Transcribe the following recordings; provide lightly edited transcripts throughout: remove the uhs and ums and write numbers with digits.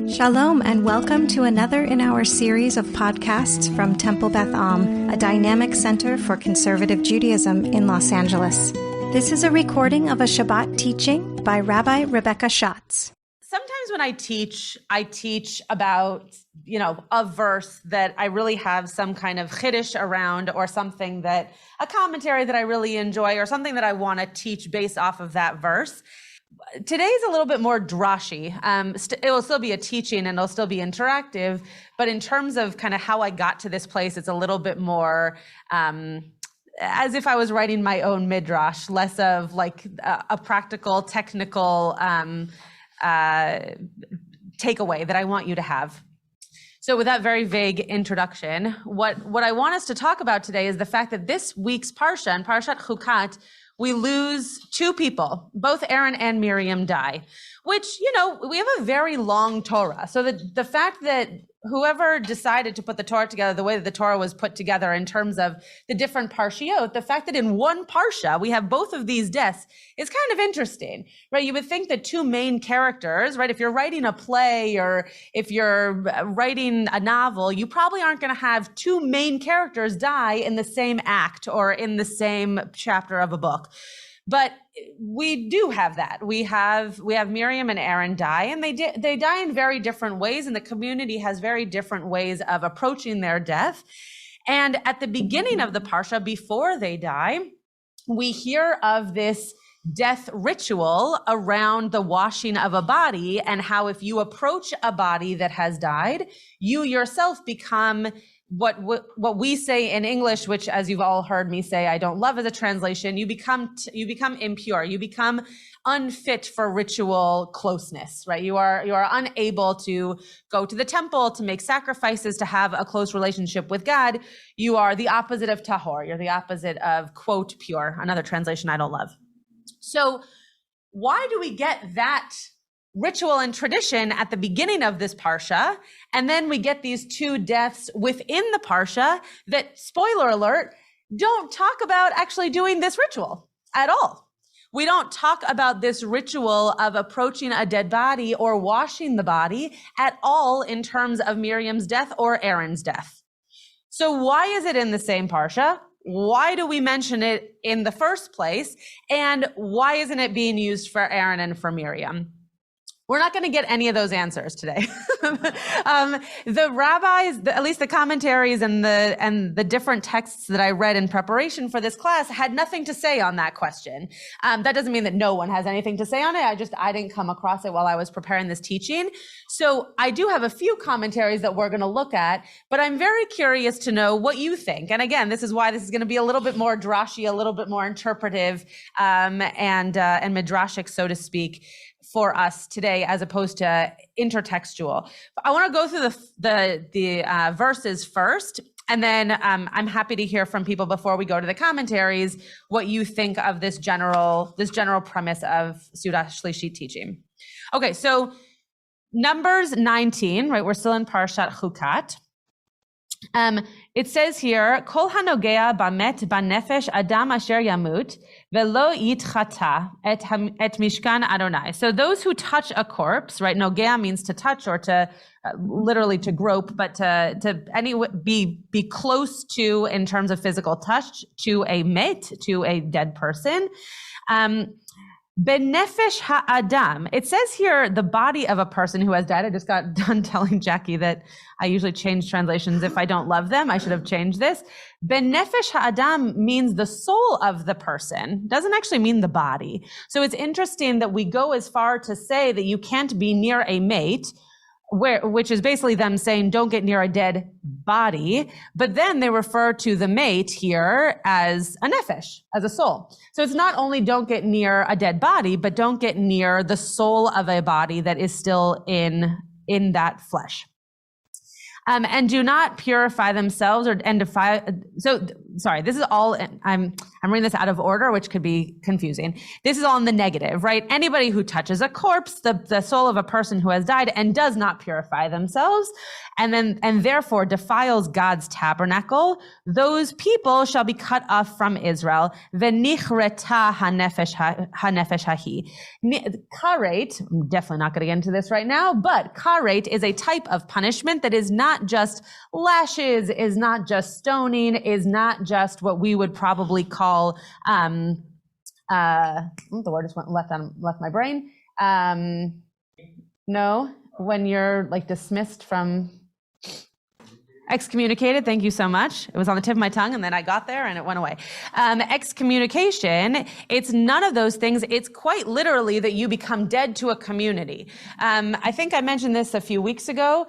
Shalom and welcome to another in our series of podcasts from Temple Beth Am, a dynamic center for conservative Judaism in Los Angeles. This is a recording of a Shabbat teaching by Rabbi Rebecca Schatz. Sometimes when I teach about, a verse that I really have some kind of chiddush around, or something that, a commentary that I really enjoy, or something that I want to teach based off of that verse. Today's a little bit more drashy. It will still be a teaching and it'll still be interactive, but in terms of kind of how I got to this place, it's a little bit more as if I was writing my own midrash, less of like a practical, technical takeaway that I want you to have. So with that very vague introduction, what I want us to talk about today is the fact that this week's Parsha, in Parshat Chukat, we lose two people. Both Aaron and Miriam die, which, we have a very long Torah. So the fact that whoever decided to put the Torah together, the way that the Torah was put together in terms of the different parshiot, the fact that in one parsha we have both of these deaths is kind of interesting, right? You would think that two main characters, right? If you're writing a play or if you're writing a novel, you probably aren't going to have two main characters die in the same act or in the same chapter of a book. But we do have that. We have Miriam and Aaron die, and they die in very different ways, and the community has very different ways of approaching their death. And at the beginning of the parsha, before they die, we hear of this death ritual around the washing of a body, and how if you approach a body that has died, you yourself become what we say in English, which, as you've all heard me say, I don't love as a translation, you become impure, you become unfit for ritual closeness, right? You are unable to go to the temple, to make sacrifices, to have a close relationship with God. You are the opposite of tahor. You're the opposite of, quote, pure, another translation I don't love. So why do we get that ritual and tradition at the beginning of this parsha, and then we get these two deaths within the parsha that, spoiler alert, don't talk about actually doing this ritual at all? We don't talk about this ritual of approaching a dead body or washing the body at all in terms of Miriam's death or Aaron's death. So why is it in the same parsha? Why do we mention it in the first place? And why isn't it being used for Aaron and for Miriam? We're not going to get any of those answers today. The rabbis, at least the commentaries and the different texts that I read in preparation for this class, had nothing to say on that question. That doesn't mean that no one has anything to say on it. I didn't come across it while I was preparing this teaching. So I do have a few commentaries that we're going to look at, but I'm very curious to know what you think. And again, this is why this is going to be a little bit more drashy, a little bit more interpretive, and midrashic, so to speak, for us today, as opposed to intertextual. I want to go through the verses first, and then I'm happy to hear from people before we go to the commentaries what you think of this general premise of Suda Shlishit teaching. Okay, so Numbers 19, right? We're still in Parshat Chukat. It says here, Kol hanogea bamet banefesh adam asher yamut velo yitchata et mishkan Adonai. So those who touch a corpse, right? Nogea means to touch or to literally to grope, but to be close to, in terms of physical touch, to a met, to a dead person. Benefesh ha'adam. It says here the body of a person who has died. I just got done telling Jackie that I usually change translations if I don't love them. I should have changed this. Benefesh ha'adam means the soul of the person. Doesn't actually mean the body. So it's interesting that we go as far to say that you can't be near a mate, which is basically them saying don't get near a dead body, but then they refer to the mate here as a nefesh, as a soul. So it's not only don't get near a dead body, but don't get near the soul of a body that is still in that flesh. and do not purify themselves and defile. So, sorry, this is all, I'm reading this out of order, which could be confusing. This is all in the negative, right? Anybody who touches a corpse, the soul of a person who has died and does not purify themselves, and therefore defiles God's tabernacle, those people shall be cut off from Israel. V'nichreta hanefesh hahi. Karet, I'm definitely not going to get into this right now, but karet is a type of punishment that is not just lashes, is not just stoning, is not just what we would probably call, the word just left my brain. No, when you're like dismissed from, excommunicated. Thank you so much. It was on the tip of my tongue and then I got there and it went away. Excommunication, it's none of those things. It's quite literally that you become dead to a community. I think I mentioned this a few weeks ago.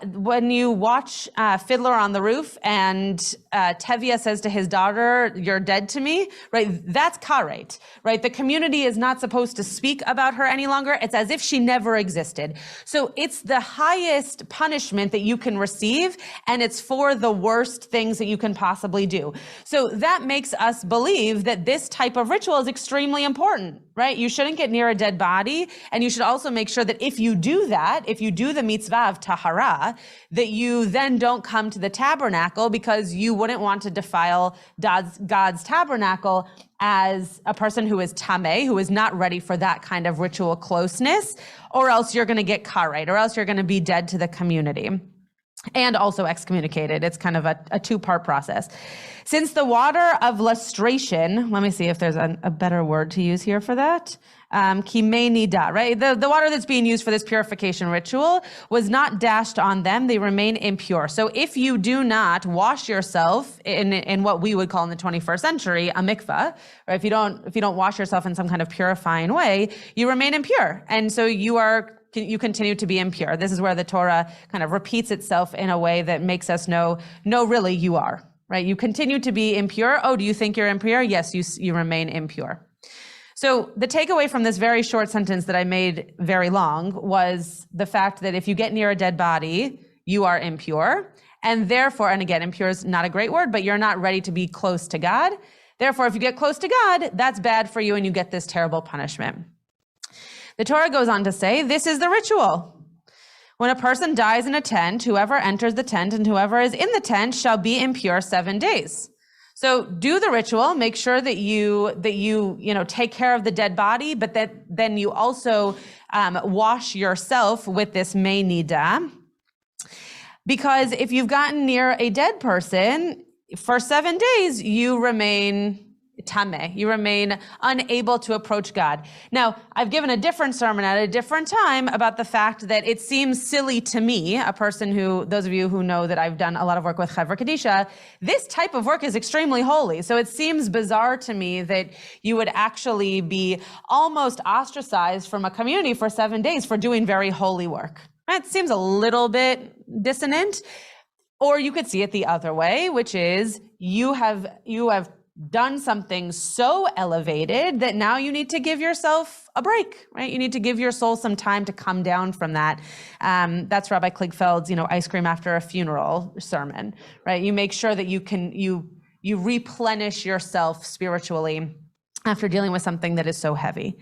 When you watch Fiddler on the Roof and Tevye says to his daughter, "You're dead to me," right? That's karet, right? The community is not supposed to speak about her any longer. It's as if she never existed. So it's the highest punishment that you can receive, and it's for the worst things that you can possibly do. So that makes us believe that this type of ritual is extremely important, right? You shouldn't get near a dead body, and you should also make sure that if you do that, if you do the mitzvah of tahara, that you then don't come to the tabernacle because you wouldn't want to defile God's tabernacle as a person who is tameh, who is not ready for that kind of ritual closeness, or else you're going to get karet, or else you're going to be dead to the community. And also excommunicated. It's kind of a two-part process. Since the water of lustration, let me see if there's a better word to use here for that. Kimei nida, right? The water that's being used for this purification ritual was not dashed on them. They remain impure. So if you do not wash yourself in what we would call in the 21st century, a mikvah, right? If you don't wash yourself in some kind of purifying way, you remain impure. And so you continue to be impure. This is where the Torah kind of repeats itself in a way that makes us know, no, really, you are, right? You continue to be impure. Oh, do you think you're impure? Yes, you remain impure. So the takeaway from this very short sentence that I made very long was the fact that if you get near a dead body, you are impure. And therefore, and again, impure is not a great word, but you're not ready to be close to God. Therefore, if you get close to God, that's bad for you and you get this terrible punishment. The Torah goes on to say, this is the ritual. When a person dies in a tent, whoever enters the tent and whoever is in the tent shall be impure 7 days. So do the ritual, make sure that you take care of the dead body, but then you also wash yourself with this mei nida. Because if you've gotten near a dead person, for 7 days, you remain tameh. You remain unable to approach God. Now, I've given a different sermon at a different time about the fact that it seems silly to me, a person who, those of you who know that I've done a lot of work with Chevra Kadisha, this type of work is extremely holy. So it seems bizarre to me that you would actually be almost ostracized from a community for 7 days for doing very holy work. It seems a little bit dissonant. Or you could see it the other way, which is you have done something so elevated that now you need to give yourself a break, right? You need to give your soul some time to come down from that. That's Rabbi Kligfeld's, ice cream after a funeral sermon, right? You make sure that you replenish yourself spiritually after dealing with something that is so heavy.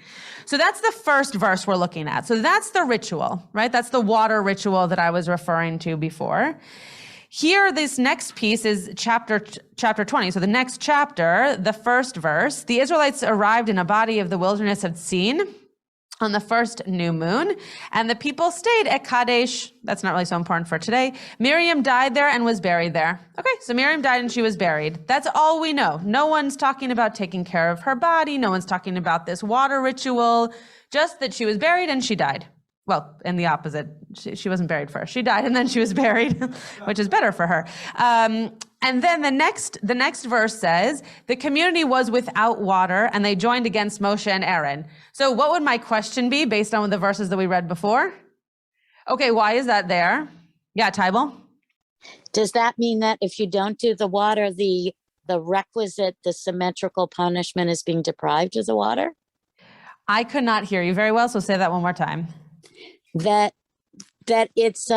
So that's the first verse we're looking at. So that's the ritual, right? That's the water ritual that I was referring to before. Here, this next piece is chapter 20. So the next chapter, the first verse, the Israelites arrived in a body of the wilderness of Tzin on the first new moon, and the people stayed at Kadesh. That's not really so important for today. Miriam died there and was buried there. Okay, so Miriam died and she was buried. That's all we know. No one's talking about taking care of her body. No one's talking about this water ritual, just that she was buried and she died. Well, in the opposite, she wasn't buried first. She died and then she was buried, which is better for her. And then the next verse says, the community was without water and they joined against Moshe and Aaron. So what would my question be based on the verses that we read before? Okay, why is that there? Yeah, Tybal? Does that mean that if you don't do the water, the requisite, the symmetrical punishment is being deprived of the water? I could not hear you very well, so say that one more time. That it's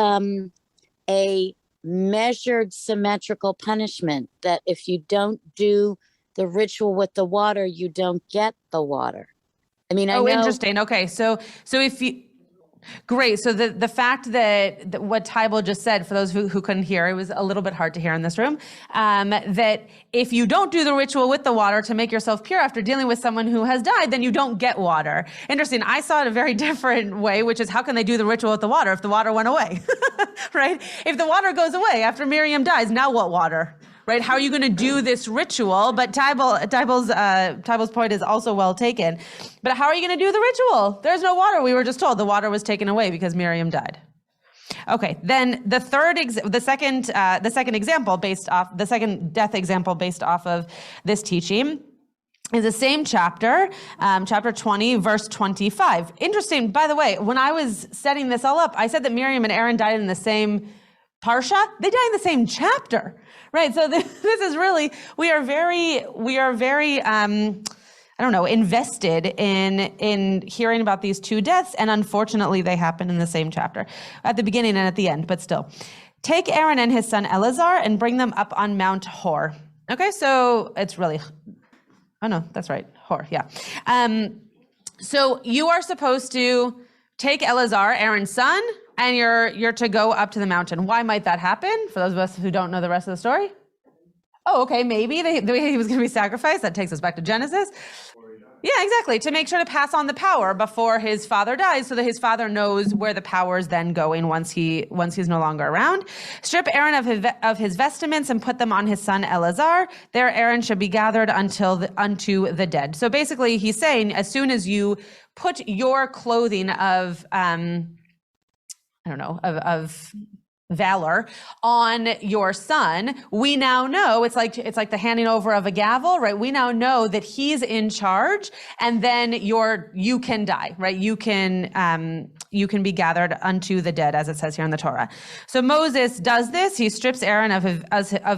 a measured symmetrical punishment, that if you don't do the ritual with the water, you don't get the water. I mean, I know. Interesting. Okay. So if you, great. So the fact that what Tybal just said, for those who couldn't hear, it was a little bit hard to hear in this room, that if you don't do the ritual with the water to make yourself pure after dealing with someone who has died, then you don't get water. Interesting. I saw it a very different way, which is, how can they do the ritual with the water if the water went away? Right? If the water goes away after Miriam dies, now what water? Right? How are you going to do this ritual? But Tybal's point is also well taken. But how are you going to do the ritual? There's no water. We were just told the water was taken away because Miriam died. Okay. Then the second death example based off of this teaching is the same chapter, chapter 20, verse 25. Interesting. By the way, when I was setting this all up, I said that Miriam and Aaron died in the same parsha. They died in the same chapter. Right. So this is really, we are very, invested in hearing about these two deaths. And unfortunately, they happen in the same chapter at the beginning and at the end, but still. Take Aaron and his son Eleazar and bring them up on Mount Hor. Okay. So it's really, oh no, that's right. Hor. Yeah. So you are supposed to take Eleazar, Aaron's son, and you're to go up to the mountain. Why might that happen? For those of us who don't know the rest of the story. Oh, okay, maybe he was going to be sacrificed. That takes us back to Genesis. Yeah, exactly. To make sure to pass on the power before his father dies, so that his father knows where the power is then going once he's no longer around. Strip Aaron of his vestments and put them on his son Eleazar. There Aaron should be gathered unto the dead. So basically, he's saying, as soon as you put your clothing of valor on your son, we now know it's like the handing over of a gavel, right? We now know that he's in charge, and then you can die, right? You can be gathered unto the dead, as it says here in the Torah. So Moses does this. He strips Aaron of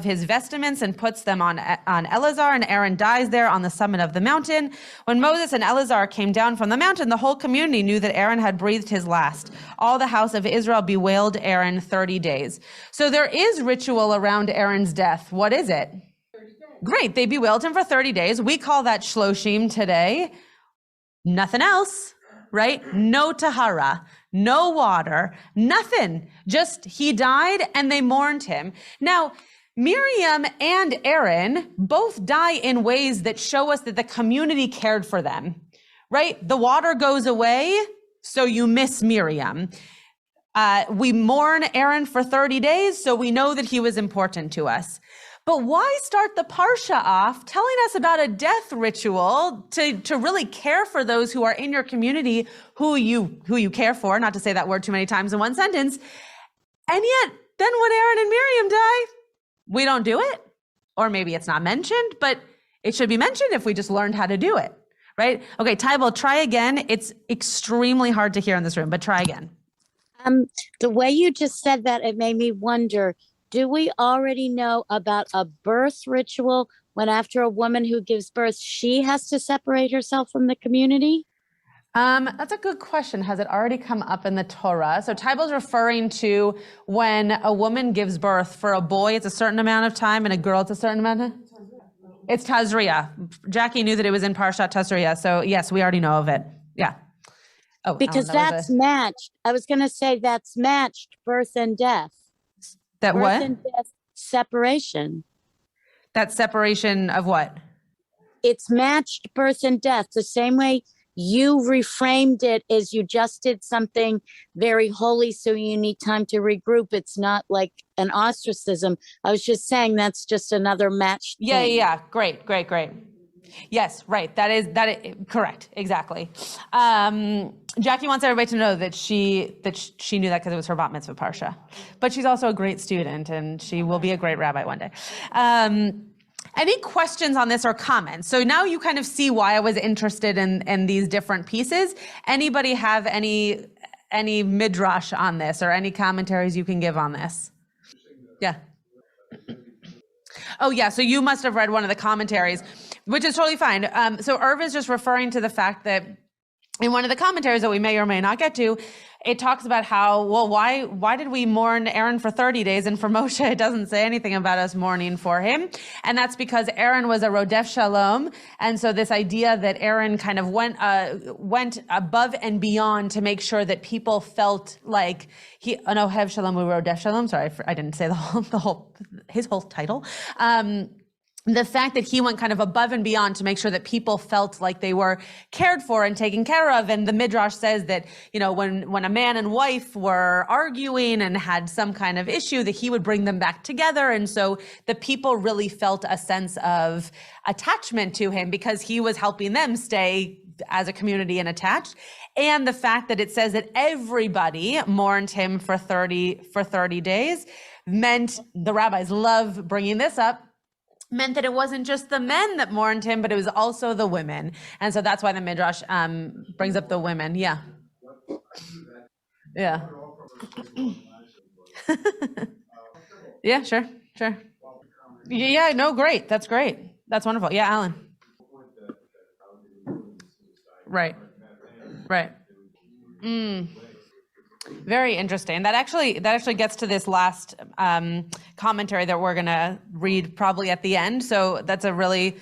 his vestments and puts them on Eleazar, and Aaron dies there on the summit of the mountain. When Moses and Eleazar came down from the mountain, the whole community knew that Aaron had breathed his last. All the house of Israel bewailed Aaron 30 days. So there is ritual around Aaron's death. What is it? 30 days. Great. They bewailed him for 30 days. We call that shloshim today. Nothing else, right? No tahara, no water, nothing. Just he died and they mourned him. Now, Miriam and Aaron both die in ways that show us that the community cared for them, right? The water goes away, so you miss Miriam. We mourn Aaron for 30 days, so we know that he was important to us. But why start the Parsha off telling us about a death ritual to really care for those who are in your community, who you care for, not to say that word too many times in one sentence. And yet, then when Aaron and Miriam die, we don't do it. Or maybe it's not mentioned, but it should be mentioned if we just learned how to do it, right? Okay, Tybal, try again. It's extremely hard to hear in this room, but try again. The way you just said that, it made me wonder, do we already know about a birth ritual when after a woman who gives birth, she has to separate herself from the community? That's a good question. Has it already come up in the Torah? So Tybal's referring to when a woman gives birth. For a boy, it's a certain amount of time, and a girl, it's a certain amount of time? It's Tazria. Jackie knew that it was in Parshat Tazria. So yes, we already know of it. Yeah. Oh, because that's matched. I was going to say that's matched birth and death. That birth what? And death separation. That separation of what? It's matched birth and death. The same way you reframed it as you just did something very holy, so you need time to regroup. It's not like an ostracism. I was just saying that's just another matched thing. Yeah. Great. Yes, right. That is correct. Exactly. Jackie wants everybody to know that she knew that because it was her bat mitzvah parsha, but she's also a great student and she will be a great rabbi one day. Any questions on this or comments? So now you kind of see why I was interested in these different pieces. Anybody have any midrash on this or any commentaries you can give on this? Yeah. Oh yeah. So you must have read one of the commentaries, which is totally fine. So Irv is just referring to the fact that in one of the commentaries that we may or may not get to, it talks about how, well, why did we mourn Aaron for 30 days? And for Moshe, it doesn't say anything about us mourning for him. And that's because Aaron was a Rodef Shalom. And so this idea that Aaron kind of went above and beyond to make sure that people felt like an Ohev Shalom, Rodef Shalom. Sorry, I didn't say his whole title. The fact that he went kind of above and beyond to make sure that people felt like they were cared for and taken care of. And the Midrash says that, when a man and wife were arguing and had some kind of issue, that he would bring them back together. And so the people really felt a sense of attachment to him because he was helping them stay as a community and attached. And the fact that it says that everybody mourned him for 30 days meant, the rabbis love bringing this up, meant that it wasn't just the men that mourned him, but it was also the women. And so that's why the Midrash brings up the women. Yeah. Yeah. Yeah, sure. Yeah, no, great. That's great. That's wonderful. Yeah, Alan. Right. Very interesting. That actually gets to this last commentary that we're going to read probably at the end. So that's a really,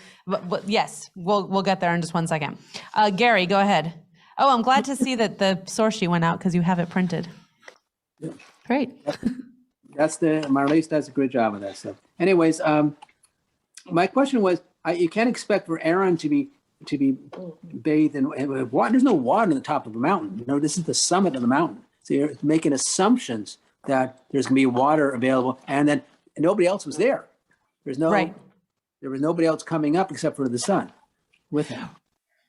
yes, we'll get there in just one second. Gary, go ahead. Oh, I'm glad to see that the source sheet went out because you have it printed. Yeah. Great. Marlies does a great job of that stuff. Anyways, my question was, you can't expect for Aaron to be bathed in water. There's no water on the top of the mountain. This is the summit of the mountain. So you're making assumptions that there's going to be water available, and then nobody else was there. There was nobody else coming up except for the sun with him.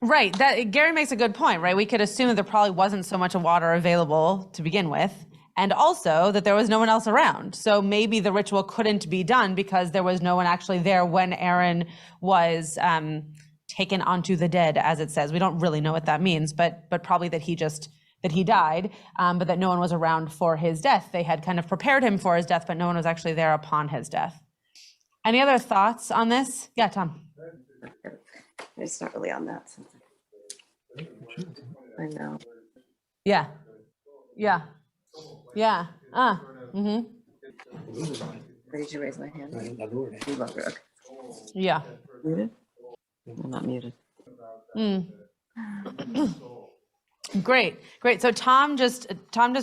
Right. Gary makes a good point, right? We could assume that there probably wasn't so much water available to begin with, and also that there was no one else around. So maybe the ritual couldn't be done because there was no one actually there when Aaron was taken onto the dead, as it says. We don't really know what that means, but probably that he died, but that no one was around for his death. They had kind of prepared him for his death, but no one was actually there upon his death. Any other thoughts on this? Yeah, Tom. It's not really on that. I know. Yeah. Where did you raise my hand? Okay. Yeah. Muted? I'm not muted. Great. So Tom just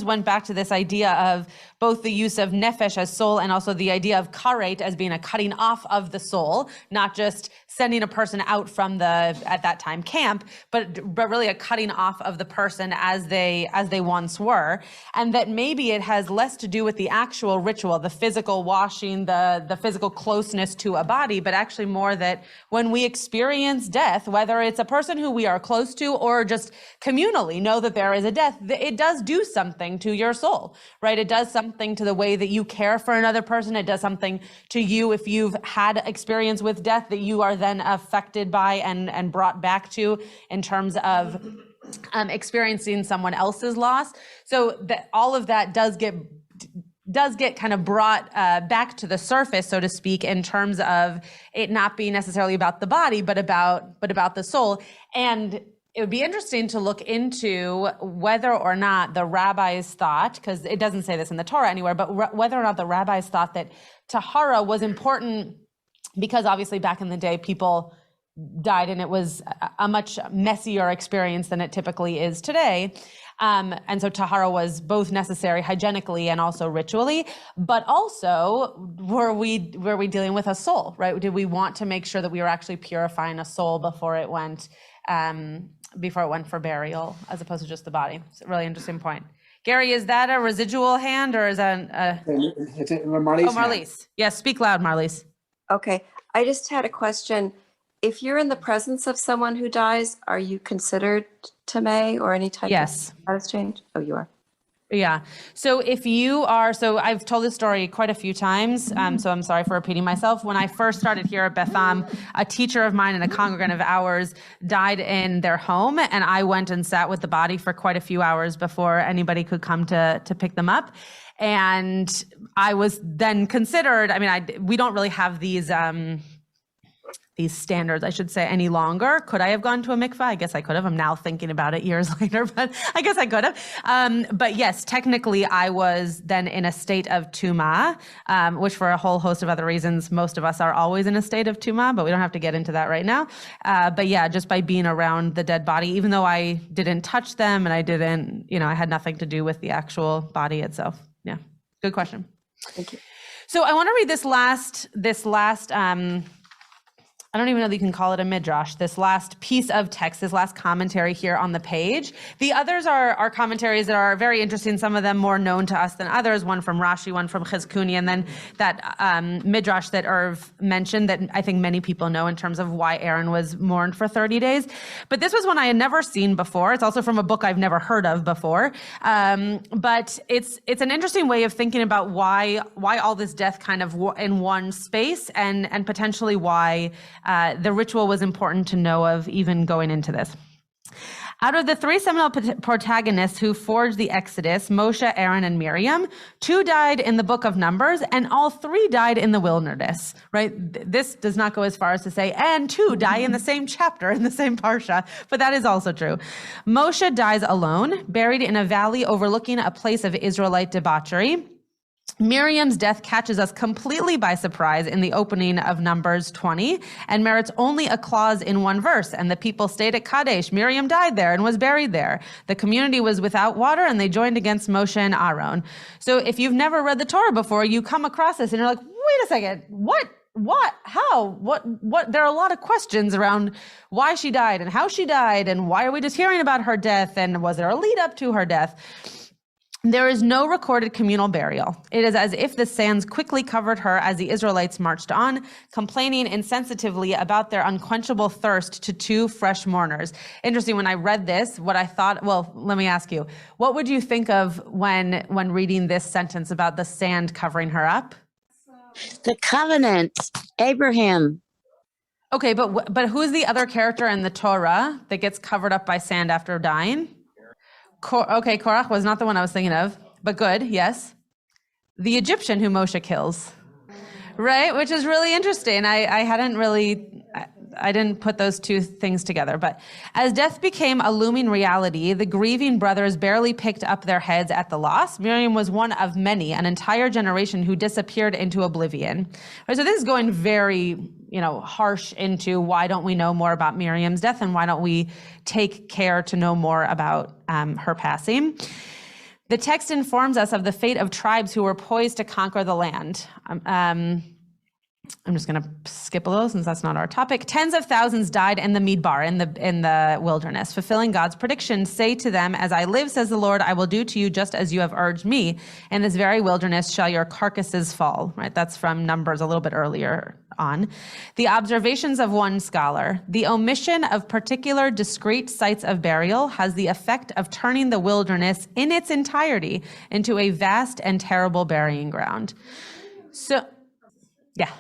went back to this idea of both the use of nefesh as soul and also the idea of karet as being a cutting off of the soul, not just sending a person out from the, at that time, camp, but really a cutting off of the person as they once were. And that maybe it has less to do with the actual ritual, the physical washing, the physical closeness to a body, but actually more that when we experience death, whether it's a person who we are close to or just communally know that there is a death, it does do something to your soul, right? It does something to the way that you care for another person. It does something to you if you've had experience with death that you are then affected by and brought back to in terms of experiencing someone else's loss. So that all of that does get kind of brought back to the surface, so to speak, in terms of it not being necessarily about the body, but about the soul. And it would be interesting to look into whether or not the rabbis thought, because it doesn't say this in the Torah anywhere, but whether or not the rabbis thought that tahara was important because obviously back in the day people died and it was a much messier experience than it typically is today. And so tahara was both necessary hygienically and also ritually, but also were we dealing with a soul, right? Did we want to make sure that we were actually purifying a soul before it went for burial as opposed to just the body? It's a really interesting point. Gary, is that a residual hand or is that It's Marlies. Oh, Marlies. Yes, speak loud, Marlies. Okay. I just had a question. If you're in the presence of someone who dies, are you considered tamei or any type of status change? Oh, you are. Yeah. So if you are, so I've told this story quite a few times, so I'm sorry for repeating myself. When I first started here at Beth a teacher of mine and a congregant of ours died in their home, and I went and sat with the body for quite a few hours before anybody could come to pick them up. And I was then considered, we don't really have these these standards, I should say, any longer. Could I have gone to a mikvah? I guess I could have. I'm now thinking about it years later, but I guess I could have. But yes, technically I was then in a state of tumah, which for a whole host of other reasons, most of us are always in a state of tumah, but we don't have to get into that right now. But yeah, just by being around the dead body, even though I didn't touch them and I didn't, I had nothing to do with the actual body itself. Yeah, good question. Thank you. So I want to read this last, I don't even know that you can call it a midrash, this last piece of text, this last commentary here on the page. The others are commentaries that are very interesting, some of them more known to us than others, one from Rashi, one from Chizkuni, and then that midrash that Irv mentioned that I think many people know in terms of why Aaron was mourned for 30 days. But this was one I had never seen before. It's also from a book I've never heard of before. But it's an interesting way of thinking about why all this death kind of in one space and potentially why the ritual was important to know of even going into this. Out of the three seminal protagonists who forged the Exodus, Moshe, Aaron, and Miriam, 2 died in the book of Numbers, and all 3 died in the wilderness, right? This does not go as far as to say, and 2 die in the same chapter, in the same parsha, but that is also true. Moshe dies alone, buried in a valley overlooking a place of Israelite debauchery. Miriam's death catches us completely by surprise in the opening of Numbers 20 and merits only a clause in one verse. And the people stayed at Kadesh. Miriam died there and was buried there. The community was without water and they joined against Moshe and Aaron. So if you've never read the Torah before, you come across this and you're like, wait a second, what, how, what? There are a lot of questions around why she died and how she died and why are we just hearing about her death and was there a lead up to her death? There is no recorded communal burial. It is as if the sands quickly covered her as the Israelites marched on, complaining insensitively about their unquenchable thirst to 2 fresh mourners. Interesting, when I read this, what I thought, well, let me ask you, what would you think of when reading this sentence about the sand covering her up? The covenant, Abraham. Okay, but who's the other character in the Torah that gets covered up by sand after dying? Okay, Korach was not the one I was thinking of, but good, yes. The Egyptian who Moshe kills, right? Which is really interesting. I didn't put those 2 things together. But as death became a looming reality, the grieving brothers barely picked up their heads at the loss. Miriam was one of many, an entire generation who disappeared into oblivion. Right, so this is going very, harsh into why don't we know more about Miriam's death and why don't we take care to know more about her passing. The text informs us of the fate of tribes who were poised to conquer the land. I'm just going to skip a little since that's not our topic. Tens of thousands died in the Midbar, in the wilderness, fulfilling God's prediction. Say to them, as I live, says the Lord, I will do to you just as you have urged me. In this very wilderness shall your carcasses fall. Right? That's from Numbers a little bit earlier on. The observations of one scholar. The omission of particular discrete sites of burial has the effect of turning the wilderness in its entirety into a vast and terrible burying ground. So, yeah.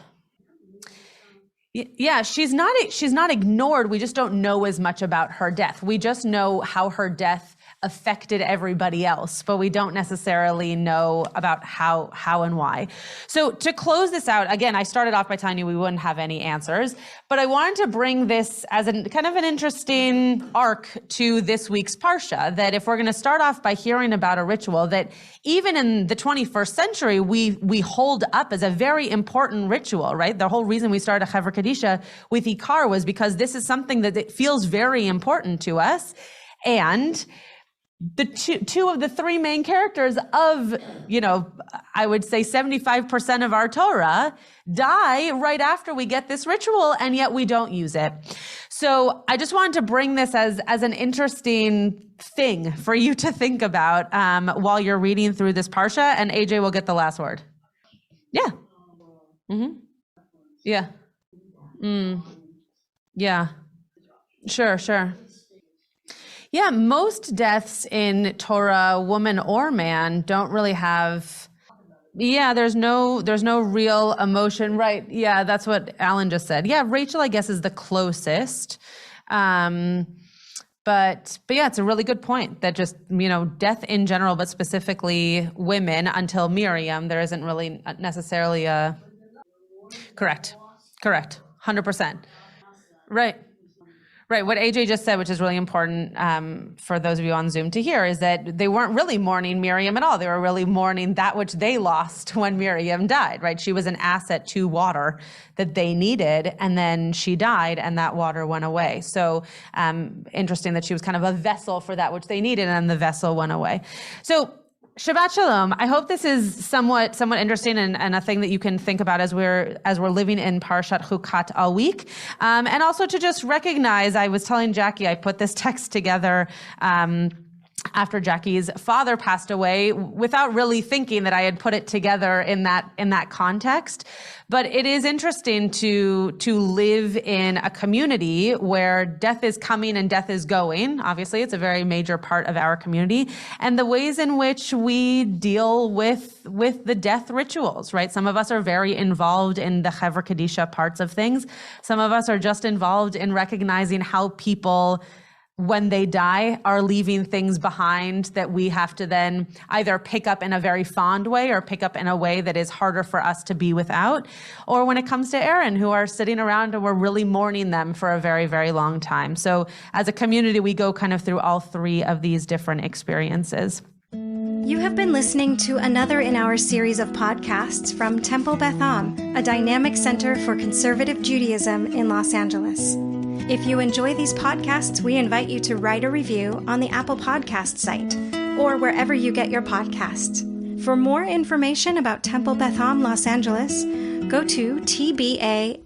Yeah, she's not ignored. We just don't know as much about her death. We just know how her death affected everybody else, but we don't necessarily know about how and why. So to close this out, again, I started off by telling you we wouldn't have any answers, but I wanted to bring this as kind of an interesting arc to this week's Parsha, that if we're going to start off by hearing about a ritual that even in the 21st century, we hold up as a very important ritual, right? The whole reason we started Chevra Kadisha with Ikar was because this is something that it feels very important to us. And the two of the 3 main characters of, I would say 75% of our Torah die right after we get this ritual, and yet we don't use it. So I just wanted to bring this as an interesting thing for you to think about while you're reading through this Parsha, and AJ will get the last word. Yeah. Mm-hmm. Yeah. Yeah. Sure. Yeah, most deaths in Torah, woman or man, don't really have. Yeah, there's no real emotion, right? Yeah, that's what Alan just said. Yeah, Rachel, I guess, is the closest. But yeah, it's a really good point that just, death in general, but specifically women until Miriam, there isn't really necessarily a. Correct. 100%. Right. Right. What AJ just said, which is really important for those of you on Zoom to hear, is that they weren't really mourning Miriam at all. They were really mourning that which they lost when Miriam died, right? She was an asset to water that they needed, and then she died and that water went away. So interesting that she was kind of a vessel for that which they needed, and the vessel went away. So Shabbat Shalom. I hope this is somewhat interesting and a thing that you can think about as we're living in Parashat Chukat all week. And also to just recognize, I was telling Jackie, I put this text together after Jackie's father passed away without really thinking that I had put it together in that context. But it is interesting to live in a community where death is coming and death is going. Obviously, it's a very major part of our community, and the ways in which we deal with the death rituals, right? Some of us are very involved in the Chevra Kadisha parts of things. Some of us are just involved in recognizing how people, when they die, are leaving things behind that we have to then either pick up in a very fond way or pick up in a way that is harder for us to be without. Or when it comes to Aaron, who are sitting around and we're really mourning them for a very, very long time. So as a community, we go kind of through all three of these different experiences. You have been listening to another in our series of podcasts from Temple Beth Am, a dynamic center for conservative Judaism in Los Angeles. If you enjoy these podcasts, we invite you to write a review on the Apple Podcast site or wherever you get your podcasts. For more information about Temple Beth Am Los Angeles, go to tbala.org.